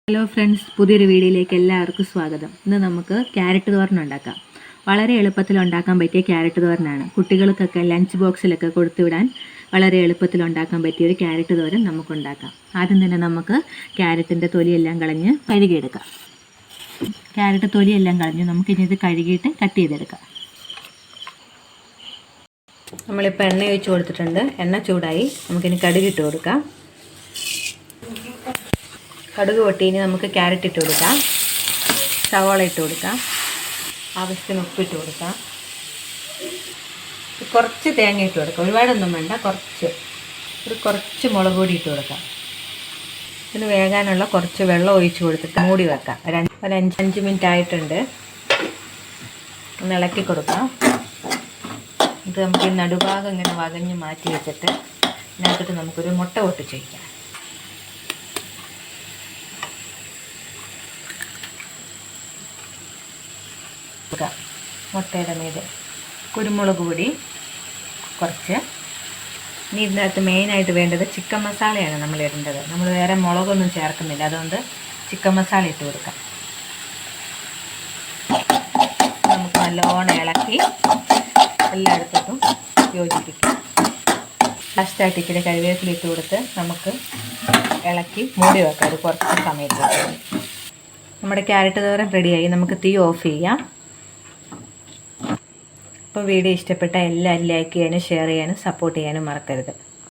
Hello friends, പുതിയൊരു വീഡിയോയിലേക്ക് എല്ലാവർക്കും സ്വാഗതം. ഇന്ന് നമുക്ക് ക്യാരറ്റ് തോരൻ ഉണ്ടാക്കാം. വളരെ എളുപ്പത്തിൽ ഉണ്ടാക്കാൻ പറ്റിയ ക്യാരറ്റ് തോരനാണ്. കുട്ടികൾക്കൊക്കെ ലഞ്ച് ബോക്സിലൊക്കെ കൊടുത്തുവിടാൻ വളരെ എളുപ്പത്തിൽ ഉണ്ടാക്കാൻ പറ്റിയൊരു ക്യാരറ്റ് തോരൻ നമുക്കുണ്ടാക്കാം. ആദ്യം തന്നെ നമുക്ക് ക്യാരറ്റിൻ്റെ തൊലിയെല്ലാം കളഞ്ഞ് കഴുകിയെടുക്കാം. ക്യാരറ്റ് തൊലിയെല്ലാം കളഞ്ഞ് നമുക്കിനി ഇത് കഴുകിയിട്ട് കട്ട് ചെയ്തെടുക്കാം. നമ്മളിപ്പോൾ എണ്ണ ഒഴിച്ച് കൊടുത്തിട്ടുണ്ട്. എണ്ണ ചൂടായി. നമുക്കിനി കടുകിട്ട് കൊടുക്കാം. കടുക് പൊട്ടിയിന് നമുക്ക് ക്യാരറ്റ് ഇട്ട് കൊടുക്കാം, സവാള ഇട്ട് കൊടുക്കാം, ആവശ്യത്തിന് ഉപ്പിട്ട് കൊടുക്കാം, കുറച്ച് തേങ്ങ ഇട്ട് കൊടുക്കാം, ഒരുപാടൊന്നും വേണ്ട, കുറച്ച് മുളക് പൊടി ഇട്ട് കൊടുക്കാം. ഇതിന് വേകാനുള്ള കുറച്ച് വെള്ളം ഒഴിച്ച് കൊടുത്തിട്ട് മൂടി വെക്കാം. ഒരു 5 മിനിറ്റ് ആയിട്ടുണ്ട്. ഒന്ന് ഇളക്കി കൊടുക്കാം. ഇത് നമുക്ക് ഈ നടുഭാഗം ഇങ്ങനെ വകഞ്ഞ് മാറ്റി വെച്ചിട്ട് ഇതിനകത്തിട്ട് നമുക്കൊരു മുട്ട പൊട്ടിച്ച് വയ്ക്കാം. മുട്ടയുടെ മീതെ കുരുമുളക് പൊടി കുറച്ച്. ഇനി ഇതിനകത്ത് മെയിനായിട്ട് വേണ്ടത് ചിക്കൻ മസാലയാണ് നമ്മൾ ഇടേണ്ടത്. നമ്മൾ വേറെ മുളകൊന്നും ചേർക്കുന്നില്ല, അതുകൊണ്ട് ചിക്കൻ മസാല ഇട്ട് കൊടുക്കാം. നമുക്ക് നല്ലോണം ഇളക്കി എല്ലായിടത്തും യോജിപ്പിക്കാം. ലാസ്റ്റായിട്ട് ഇച്ചിരി കറിവേപ്പില ഇട്ട് കൊടുത്ത് നമുക്ക് ഇളക്കി മൂടി വെക്കാം. അത് കുറച്ച് സമയത്ത് നമ്മുടെ ക്യാരറ്റ് തോരൻ റെഡിയായി. നമുക്ക് തീ ഓഫ് ചെയ്യാം. അപ്പോൾ വീഡിയോ ഇഷ്ടപ്പെട്ട എല്ലാവരും ലൈക്ക് ചെയ്യാനും ഷെയർ ചെയ്യാനും സപ്പോർട്ട് ചെയ്യാനും മറക്കരുത്.